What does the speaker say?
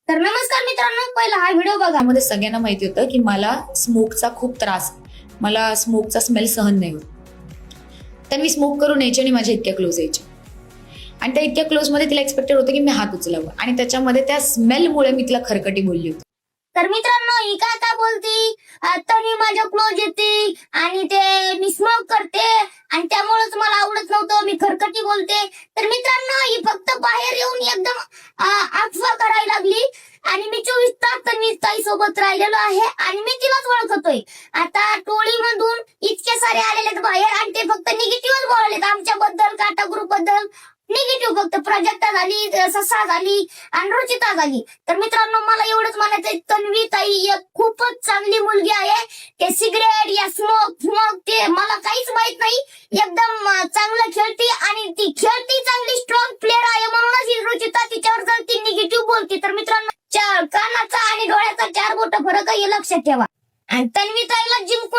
तर नमस्कार मित्रांनो, पहिला हा व्हिडिओ बघा. त्यामध्ये सगळ्यांना माहिती होतं की मला स्मोकचा खूप त्रास आहे. मला स्मोकचा स्मेल सहन नाही होत. तर मी स्मोक करून यायचे आणि माझ्या इतक्या क्लोज यायचे. आणि त्या इतक्या क्लोज मध्ये तिला एक्सपेक्टेड होतं की मी हात उचलावं, आणि त्याच्यामध्ये त्या स्मेलमुळे मी तिला खरकटी बोलली होती. तर मित्रांनो, ही काय बोलती, तरी माझ्या क्लोज येते आणि ते मी स्मोक करते आणि त्यामुळेच मला आवडत नव्हतं, मी खरकटी बोलते. तर मित्रांनो, ही फक्त बाहेर येऊन एकदम अफवा करायला लागली आणि मी 24 तास तन्वी ताई सोबत राहिलेलो आहे आणि मी तिलाच ओळखतोय. आता टोळीमधून इतके सारे आलेले बाहेर आणि ते फक्त निगेटिव्हच बोललेत आमच्याबद्दल, काटा ग्रुप बद्दल. निगेटिव्ह फक्त प्राजक्ता झाली, ससा झाली आणि रुचिता झाली. तर मित्रांनो, मला एवढंच म्हणायचंय, तन्वी ताई एक खूपच चांगली मुलगी आहे. ते सिगरेट या स्मोक ते मला काहीच माहित नाही. एकदम चांगलं खेळते आणि ती खेळती चांगली, स्ट्रॉंग प्लेअर आहे. म्हणूनच ही रुचिता तिच्यावर जर ती निगेटिव्ह बोलते. तर मित्रांनो, कानाचा आणि डोळ्याचा 4 बोट फरक आहे, हे लक्षात ठेवा. आणि तन्वी ताईला जिंकून